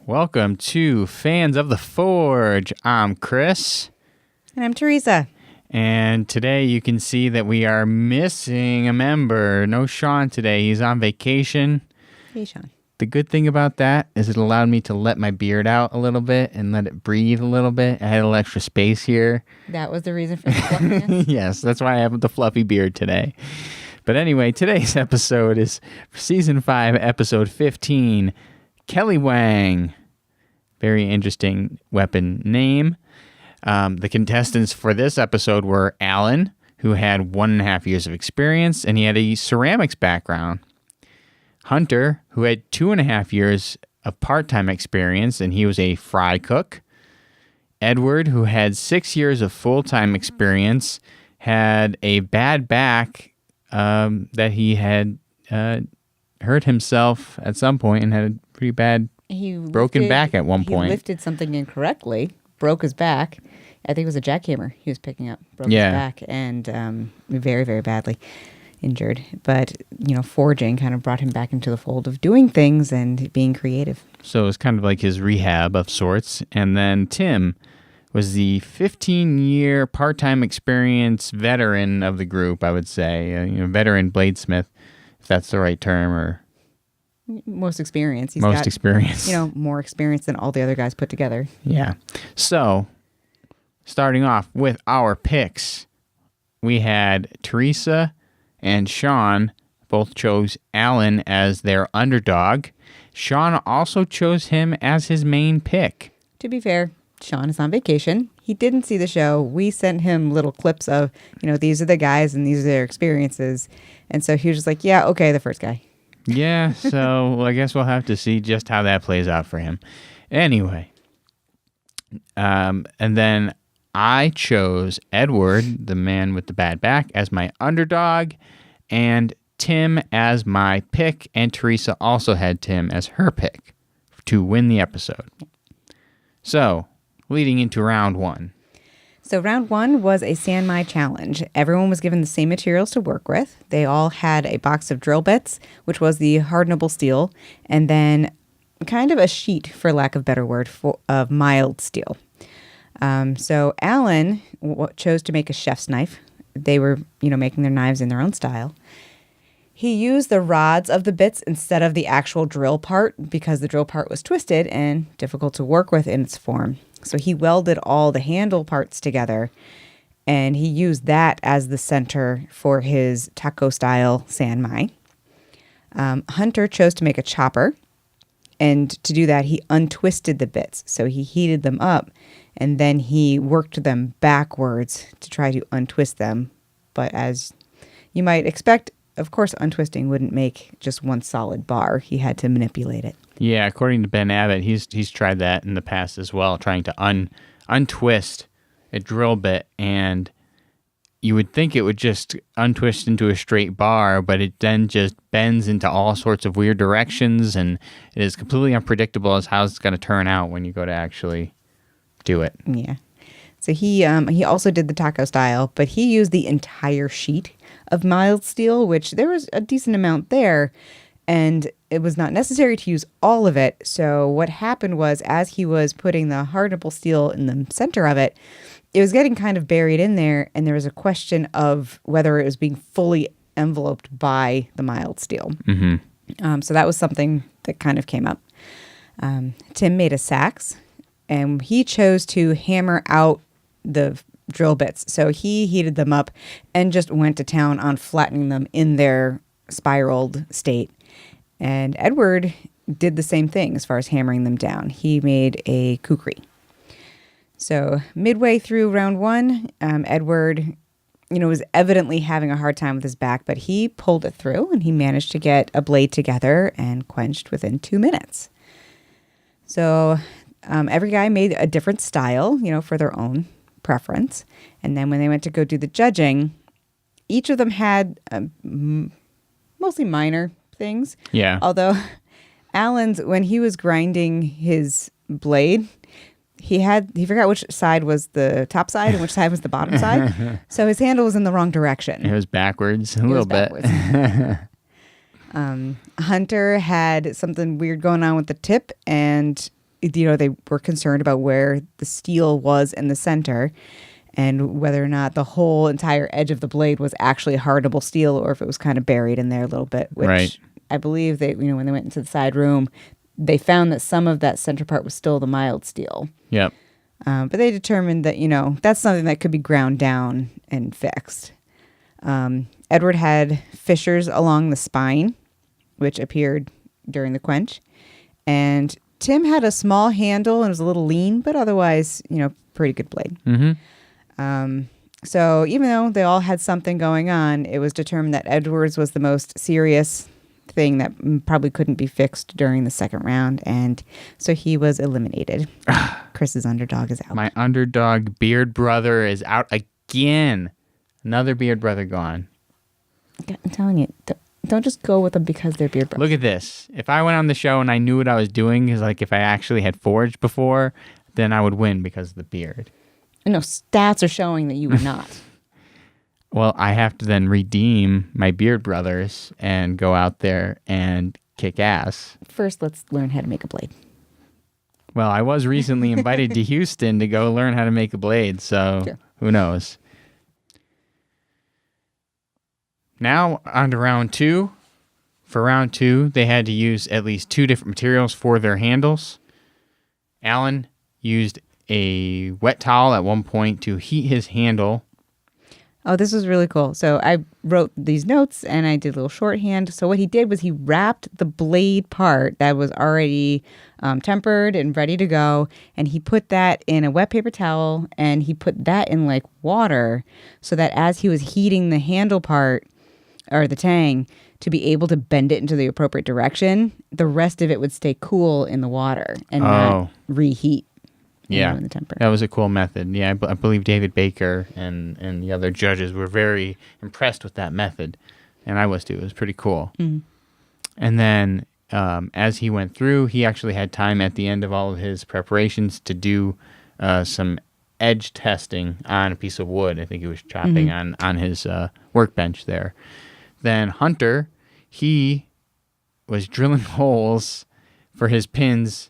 Welcome to Fans of the Forge. I'm Chris. And I'm Teresa. And today you can see that we are missing a member. No Sean today. He's on vacation. Hey, Sean. The good thing about that is it allowed me to let my beard out a little bit and let it breathe a little bit. I had a little extra space here. That was the reason for the fluffiness? Yes, that's why I have the fluffy beard today. But anyway, today's episode is Season 5, Episode 15, Kelewang. Very interesting weapon name. The contestants for this episode were Alan, who had 1.5 years of experience, and he had a ceramics background. Hunter, who had 2.5 years of part-time experience, and he was a fry cook. Edward, who had 6 years of full-time experience, had a bad back that he had hurt himself at some point and had a pretty bad broken back at one point. He lifted something incorrectly, broke his back. I think it was a jackhammer he was picking up, broke his back, and very, very badly injured. But, forging kind of brought him back into the fold of doing things and being creative. So it was kind of like his rehab of sorts. And then Tim was the 15-year part-time experience veteran of the group, I would say. Veteran bladesmith, if that's the right term, or most experience. He's got experience. More experience than all the other guys put together. Yeah. So, starting off with our picks, we had Teresa and Sean both chose Alan as their underdog. Sean also chose him as his main pick. To be fair, Sean is on vacation. He didn't see the show. We sent him little clips of, these are the guys and these are their experiences. And so he was just like, yeah, okay, the first guy. Yeah, so I guess we'll have to see just how that plays out for him. Anyway, and then I chose Edward, the man with the bad back, as my underdog, and Tim as my pick, and Teresa also had Tim as her pick to win the episode. So, leading into round one. So round one was a San Mai challenge. Everyone was given the same materials to work with. They all had a box of drill bits, which was the hardenable steel, and then kind of a sheet, for lack of a better word, of mild steel. So Alan chose to make a chef's knife. They were, making their knives in their own style. He used the rods of the bits instead of the actual drill part because the drill part was twisted and difficult to work with in its form. So he welded all the handle parts together, and he used that as the center for his taco-style San Mai. Hunter chose to make a chopper, and to do that, he untwisted the bits. So he heated them up, and then he worked them backwards to try to untwist them. But as you might expect, of course, untwisting wouldn't make just one solid bar. He had to manipulate it. Yeah, according to Ben Abbott, he's tried that in the past as well, trying to untwist a drill bit, and you would think it would just untwist into a straight bar, but it then just bends into all sorts of weird directions, and it is completely unpredictable as how it's going to turn out when you go to actually do it. Yeah. So he also did the taco style, but he used the entire sheet of mild steel, which there was a decent amount there, and it was not necessary to use all of it. So what happened was, as he was putting the hardenable steel in the center of it, it was getting kind of buried in there, and there was a question of whether it was being fully enveloped by the mild steel. Mm-hmm. So that was something that kind of came up. Tim made a sax, and he chose to hammer out the drill bits. So he heated them up and just went to town on flattening them in their spiraled state. And Edward did the same thing as far as hammering them down. He made a kukri. So midway through round one, Edward, was evidently having a hard time with his back, but he pulled it through and he managed to get a blade together and quenched within 2 minutes. So every guy made a different style, for their own preference. And then when they went to go do the judging, each of them had mostly minor things. Yeah. Although Alan's, when he was grinding his blade, he forgot which side was the top side and which side was the bottom side. So his handle was in the wrong direction. It was backwards a little bit. Hunter had something weird going on with the tip, and they were concerned about where the steel was in the center and whether or not the whole entire edge of the blade was actually hardenable steel or if it was kind of buried in there a little bit, which Right. I believe they, when they went into the side room, they found that some of that center part was still the mild steel. Yep. But they determined that, that's something that could be ground down and fixed. Edward had fissures along the spine, which appeared during the quench. And Tim had a small handle and was a little lean, but otherwise, pretty good blade. Mm-hmm. So even though they all had something going on, it was determined that Edward's was the most serious thing that probably couldn't be fixed during the second round. And so he was eliminated. Chris's underdog is out. My underdog beard brother is out again. Another beard brother gone. I'm telling you, don't just go with them because they're beard brothers. Look at this. If I went on the show and I knew what I was doing, is like if I actually had forged before, then I would win because of the beard. No, stats are showing that you were not. Well, I have to then redeem my beard brothers and go out there and kick ass. First, let's learn how to make a blade. Well, I was recently invited to Houston to go learn how to make a blade, so Sure. Who knows? Now, on to round 2. For round 2, they had to use at least 2 different materials for their handles. Alan used a wet towel at one point to heat his handle. Oh, this was really cool. So I wrote these notes and I did a little shorthand. So what he did was he wrapped the blade part that was already tempered and ready to go. And he put that in a wet paper towel and he put that in like water so that as he was heating the handle part or the tang to be able to bend it into the appropriate direction, the rest of it would stay cool in the water and not reheat. Yeah, In the temper. That was a cool method. Yeah, I believe David Baker and the other judges were very impressed with that method, and I was too. It was pretty cool. Mm-hmm. And then as he went through, he actually had time at the end of all of his preparations to do some edge testing on a piece of wood. I think he was chopping on his workbench there. Then Hunter, he was drilling holes for his pins.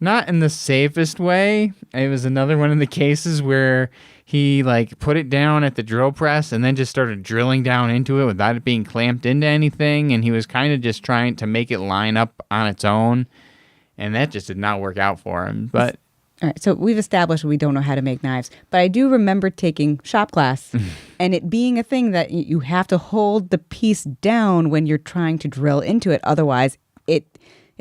Not in the safest way. It was another one of the cases where he put it down at the drill press and then just started drilling down into it without it being clamped into anything. And he was kind of just trying to make it line up on its own. And that just did not work out for him. But all right, so we've established we don't know how to make knives, but I do remember taking shop class and it being a thing that you have to hold the piece down when you're trying to drill into it. Otherwise, it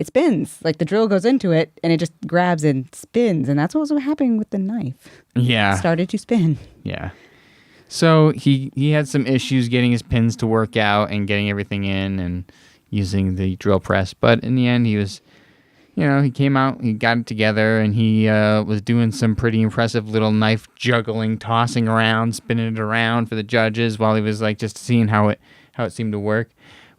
spins. Like the drill goes into it and it just grabs and spins. And that's what was happening with the knife. yeah. It started to spin. Yeah. So he had some issues getting his pins to work out and getting everything in and using the drill press. But in the end, he was, he came out, he got it together, and he was doing some pretty impressive little knife juggling, tossing around, spinning it around for the judges while he was just seeing how it seemed to work,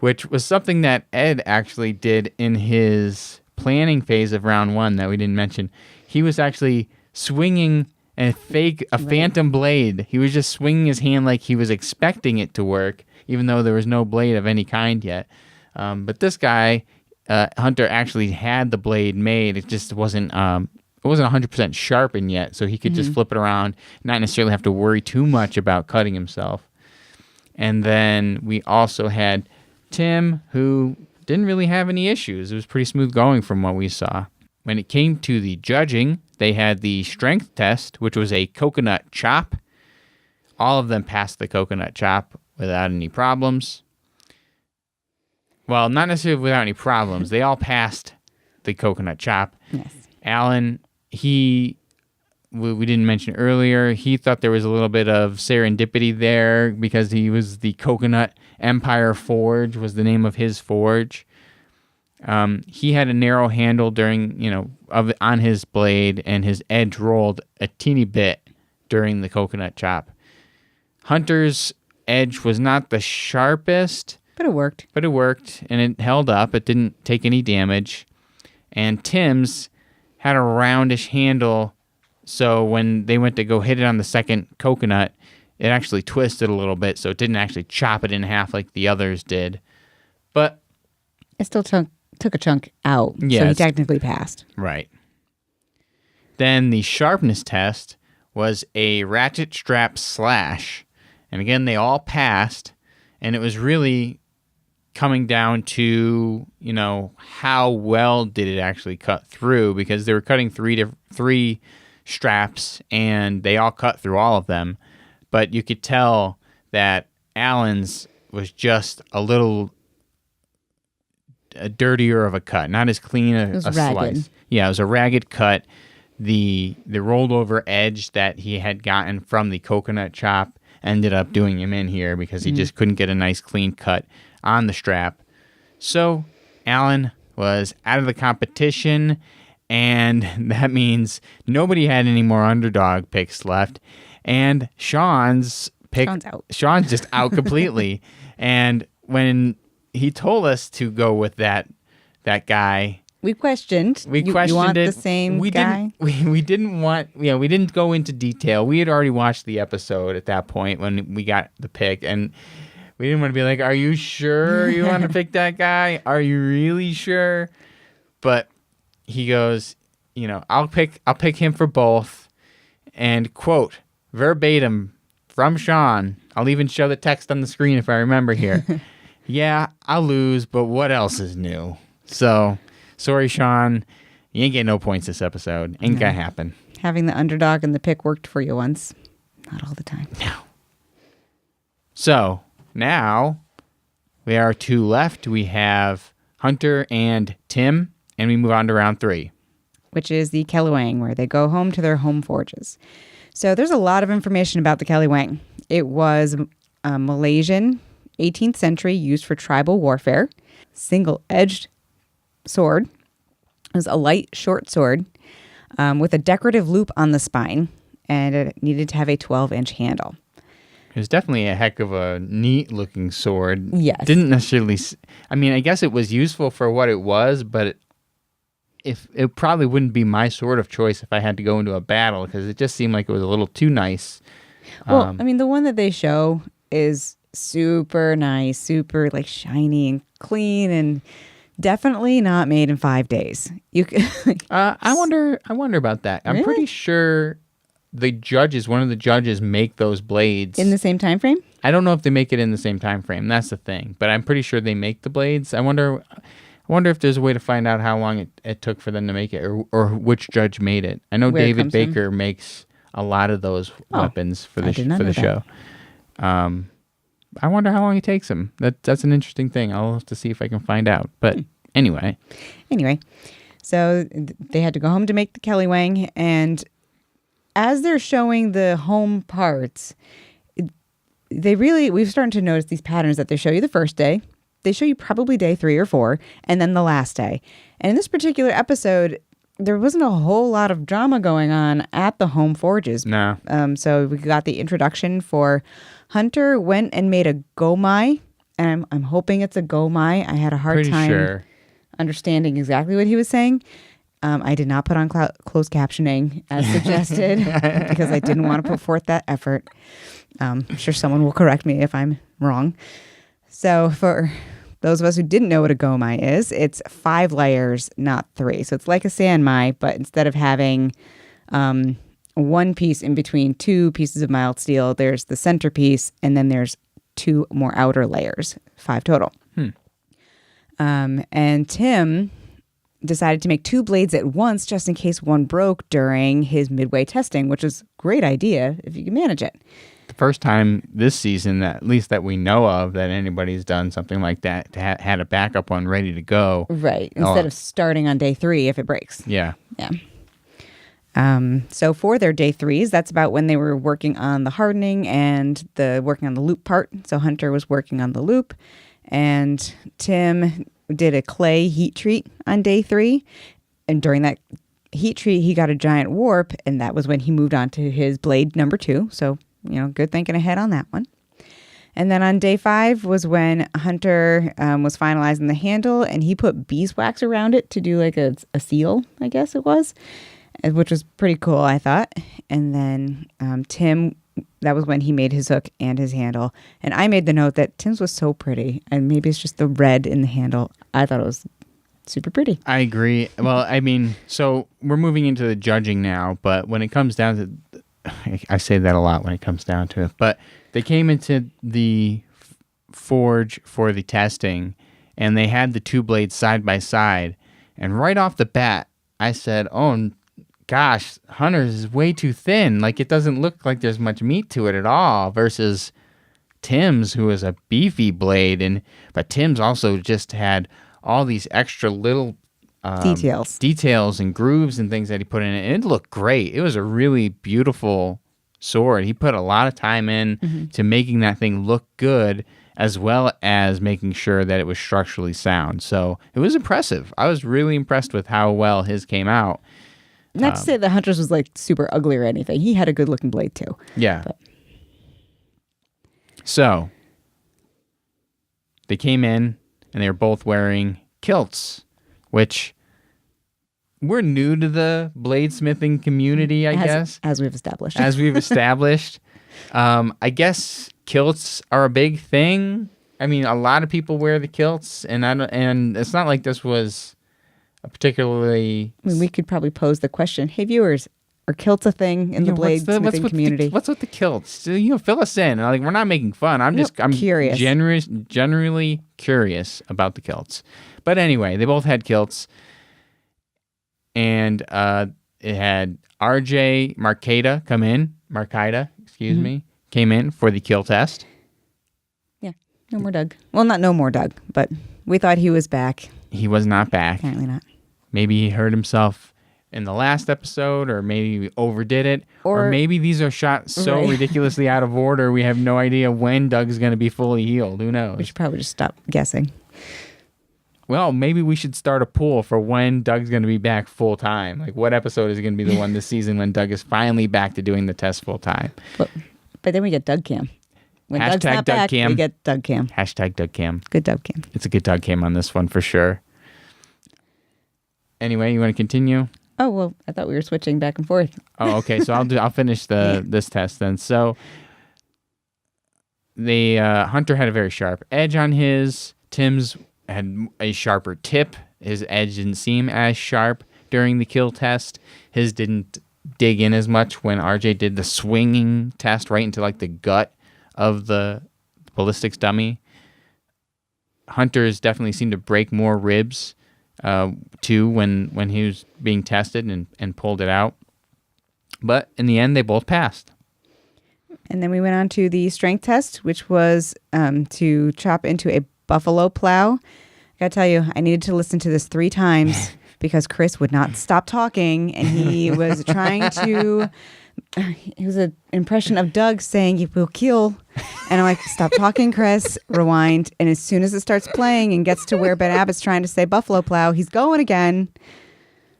which was something that Ed actually did in his planning phase of round 1 that we didn't mention. He was actually swinging a phantom blade. He was just swinging his hand like he was expecting it to work, even though there was no blade of any kind yet. But this guy, Hunter, actually had the blade made. It just wasn't 100% sharpened yet, so he could just flip it around, not necessarily have to worry too much about cutting himself. And then we also had Tim, who didn't really have any issues. It was pretty smooth going from what we saw. When it came to the judging, they had the strength test, which was a coconut chop. All of them passed the coconut chop without any problems. Well, not necessarily without any problems. They all passed the coconut chop. Yes. Alan, we didn't mention earlier, he thought there was a little bit of serendipity there because he was the Coconut Empire Forge was the name of his forge. He had a narrow handle on his blade, and his edge rolled a teeny bit during the coconut chop. Hunter's edge was not the sharpest, But it worked. and it held up. It didn't take any damage. And Tim's had a roundish handle, so when they went to go hit it on the second coconut, it actually twisted a little bit, so it didn't actually chop it in half like the others did. But It still took a chunk out, Yeah, so he it's- technically passed. right. Then the Sharpness Test was a ratchet strap slash. And again, they all passed. And it was really coming down to, how well did it actually cut through, because they were cutting three straps and they all cut through all of them. But you could tell that Alan's was just a little dirtier of a cut, not as clean a slice. Yeah, it was a ragged cut. The rolled over edge that he had gotten from the coconut chop ended up doing him in here because he just couldn't get a nice clean cut on the strap. So Alan was out of the competition, and that means nobody had any more underdog picks left. And Sean's out. Sean's just out completely. And when he told us to go with that guy, we questioned. You want it. The same guy? We didn't want. We didn't go into detail. We had already watched the episode at that point when we got the pick, and we didn't want to be like, "Are you sure you want to pick that guy? Are you really sure?" But he goes, I'll pick him for both, and quote verbatim from Sean. I'll even show the text on the screen if I remember here. Yeah, I'll lose, but what else is new? So. Sorry, Sean. You ain't getting no points this episode. Ain't gonna happen. Having the underdog and the pick worked for you once. Not all the time. No. So, now, we are 2 left. We have Hunter and Tim, and we move on to round 3. Which is the Kelewang, where they go home to their home forges. So, there's a lot of information about the Kelewang. It was a Malaysian 18th century used for tribal warfare. Single-edged sword. It was a light, short sword with a decorative loop on the spine, and it needed to have a 12-inch handle. It was definitely a heck of a neat-looking sword. Yes. Didn't necessarily... I guess it was useful for what it was, but it probably wouldn't be my sword of choice if I had to go into a battle, because it just seemed like it was a little too nice. Well, the one that they show is super nice, super, shiny and clean, and definitely not made in 5 days. I wonder about that. I'm pretty sure one of the judges make those blades in the same time frame. I don't know if they make it in the same time frame. That's the thing. But I'm pretty sure they make the blades. I wonder if there's a way to find out how long it took for them to make it, or which judge made it. I know David Baker makes a lot of those weapons for the show. I wonder how long it takes him. That's an interesting thing. I'll have to see if I can find out. But anyway. So they had to go home to make the Kelewang, and as they're showing the home parts, we've started to notice these patterns that they show you the first day. They show you probably day 3 or 4, and then the last day. And in this particular episode, there wasn't a whole lot of drama going on at the home forges. No. So we got the introduction for Hunter went and made a gomai, and I'm hoping it's a gomai. I had a hard time understanding exactly what he was saying. I did not put on closed captioning as suggested because I didn't want to put forth that effort. I'm sure someone will correct me if I'm wrong. So for those of us who didn't know what a gomai is, it's 5 layers, not 3. So it's like a San Mai, but instead of having one piece in between 2 pieces of mild steel, there's the centerpiece, and then there's 2 more outer layers, 5 total. And Tim decided to make 2 blades at once just in case one broke during his midway testing, which is a great idea if you can manage it. The first time this season, at least that we know of, that anybody's done something like that, had a backup one ready to go. Right, instead of starting on day 3 if it breaks. Yeah. So for their day 3s, that's about when they were working on the hardening and working on the loop part. So Hunter was working on the loop, and Tim did a clay heat treat on day 3. And during that heat treat, he got a giant warp, and that was when he moved on to his blade number 2. So, good thinking ahead on that one. And then on day 5 was when Hunter was finalizing the handle, and he put beeswax around it to do like a seal, I guess it was, which was pretty cool, I thought. And then Tim, that was when he made his hook and his handle. And I made the note that Tim's was so pretty, and maybe it's just the red in the handle. I thought it was super pretty. I agree. Well, I mean, so we're moving into the judging now, but when it comes down to, I say that a lot when it comes down to it, but they came into the forge for the testing, and they had the two blades side by side, and right off the bat, I said, "Oh gosh, Hunter's is way too thin. Like it doesn't look like there's much meat to it at all." Versus Tim's, who is a beefy blade, but Tim's also just had all these extra little details and grooves and things that he put in it. And it looked great. It was a really beautiful sword. He put a lot of time in to making that thing look good, as well as making sure that it was structurally sound. So it was impressive. I was really impressed with how well his came out. Not to say that Hunter's was like super ugly or anything. He had a good looking blade too. Yeah. But. So they came in and they were both wearing kilts, which we're new to the bladesmithing community, I guess. As we've established. I guess kilts are a big thing. I mean, a lot of people wear the kilts, and it's not like this was a particularly... I mean, we could probably pose the question, hey, viewers, are kilts a thing in the bladesmithing community? What's with the kilts? Fill us in. Like, we're not making fun. I'm curious. Generally curious about the kilts. But anyway, they both had kilts. And it had RJ Marcaida came in for the kill test. Yeah, no more Doug. Well, not no more Doug, but we thought he was back. He was not back. Apparently not. Maybe he hurt himself in the last episode, or maybe we overdid it, or maybe these are shot so ridiculously out of order we have no idea when Doug's going to be fully healed. Who knows? We should probably just stop guessing. Well, maybe we should start a pool for when Doug's going to be back full time. Like, what episode is going to be the one this season when Doug is finally back to doing the test full time? But then we get Doug Cam. When Doug's not Doug back, Cam. we get Doug Cam. Hashtag Doug Cam. Good Doug Cam. It's a good Doug Cam on this one for sure. Anyway, you want to continue? Oh, well, I thought we were switching back and forth. Oh, okay. So I'll finish this test then. So the Hunter had a very sharp edge on his. Tim's had a sharper tip. His edge didn't seem as sharp during the kill test. His didn't dig in as much when RJ did the swinging test right into like the gut of the ballistics dummy. Hunter's definitely seemed to break more ribs too when he was being tested and pulled it out. But in the end, they both passed. And then we went on to the strength test, which was to chop into a buffalo plow. I gotta tell you, I needed to listen to this 3 times because Chris would not stop talking, and he was trying to... It was an impression of Doug saying, "You will kill." And I'm like, stop talking, Chris. Rewind. And as soon as it starts playing and gets to where Ben Abbott's trying to say buffalo plow, he's going again.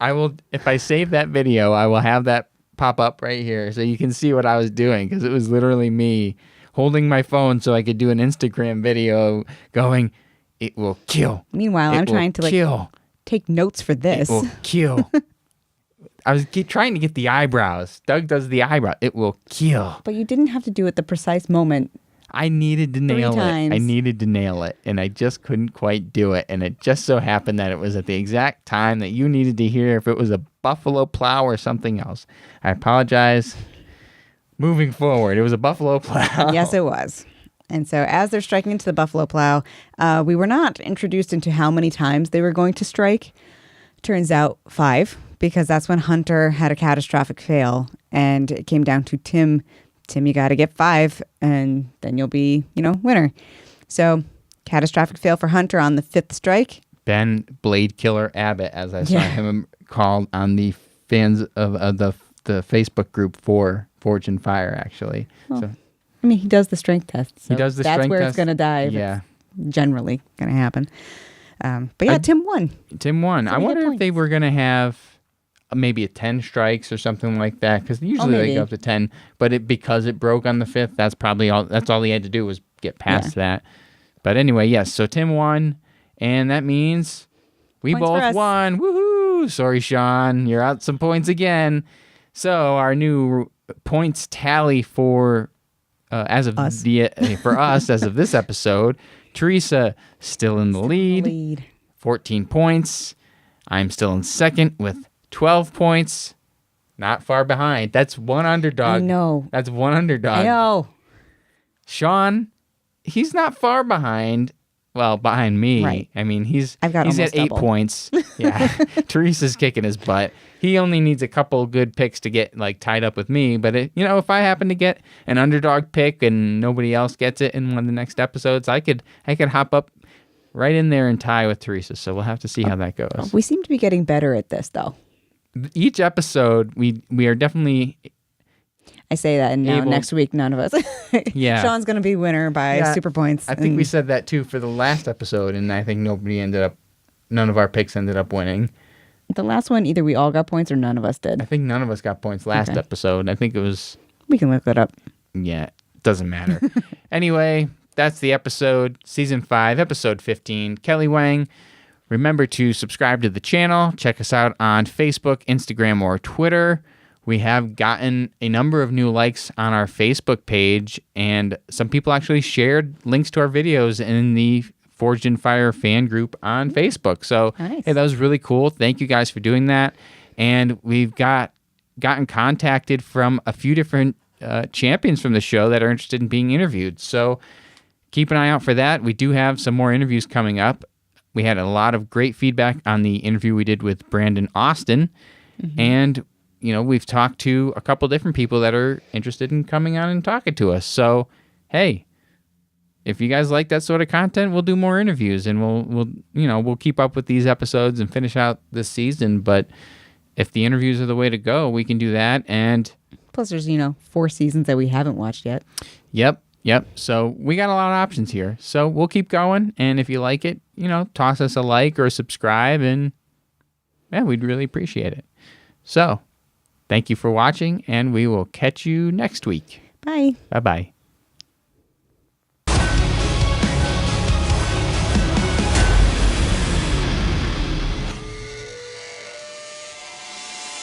I will, if I save that video, I will have that pop up right here so you can see what I was doing, because it was literally me holding my phone so I could do an Instagram video going, "It will kill." Meanwhile, I'm trying to take notes for this. It will kill. I was trying to get the eyebrows. Doug does the eyebrow. It will kill. But you didn't have to do it the precise moment. I needed to nail it. I needed to nail it, and I just couldn't quite do it. And it just so happened that it was at the exact time that you needed to hear if it was a buffalo plow or something else. I apologize. Moving forward, it was a buffalo plow. Yes, it was. And so as they're striking into the buffalo plow, we were not introduced into how many times they were going to strike. Turns out 5. Because that's when Hunter had a catastrophic fail, and it came down to Tim. Tim, you got to get 5, and then you'll be, winner. So, catastrophic fail for Hunter on the 5th strike. Ben Blade Killer Abbott, as I saw him called on the fans of the Facebook group for Forge and Fire, actually. Well, so, I mean, he does the strength test. So he does the strength test. That's where it's going to die. Yeah. It's generally going to happen. But yeah, Tim won. Tim won. I wonder if they were going to have maybe a 10 strikes or something like that, because usually they go up to 10, but because it broke on the 5th, that's all he had to do was get past that. But anyway, yes, so Tim won, and that means we both won. Woohoo! Sorry, Sean, you're out some points again. So our new points tally for as of for us as of this episode, Teresa still in the lead. 14 points. I'm still in second with 12 points. Not far behind. That's one underdog. I know. That's one underdog. I know. Sean, he's not far behind. Well, behind me. Right. I mean, he's I've got at almost 8 double. points. Yeah. Teresa's kicking his butt. He only needs a couple good picks to get like tied up with me. But if I happen to get an underdog pick and nobody else gets it in one of the next episodes, I could hop up right in there and tie with Teresa. So we'll have to see how that goes. We seem to be getting better at this, though. Each episode, we are definitely. I say that, and now next week, none of us. Yeah. Sean's going to be winner by super points. I think we said that too for the last episode, and I think none of our picks ended up winning. The last one, either we all got points or none of us did. I think none of us got points last episode. I think it was. We can look it up. Yeah, doesn't matter. Anyway, that's the episode, season 5, episode 15. Kelewang. Remember to subscribe to the channel. Check us out on Facebook, Instagram, or Twitter. We have gotten a number of new likes on our Facebook page, and some people actually shared links to our videos in the Forged in Fire fan group on Facebook. So, nice. Hey, that was really cool. Thank you guys for doing that. And we've gotten contacted from a few different champions from the show that are interested in being interviewed. So keep an eye out for that. We do have some more interviews coming up. We had a lot of great feedback on the interview we did with Brandon Austin. Mm-hmm. And we've talked to a couple different people that are interested in coming on and talking to us. So, hey, if you guys like that sort of content, we'll do more interviews, and we'll keep up with these episodes and finish out this season. But if the interviews are the way to go, we can do that. And plus, there's 4 seasons that we haven't watched yet. Yep. So we got a lot of options here. So we'll keep going, and if you like it, toss us a like or a subscribe, and we'd really appreciate it. So. Thank you for watching, and we will catch you next week. Bye. Bye-bye.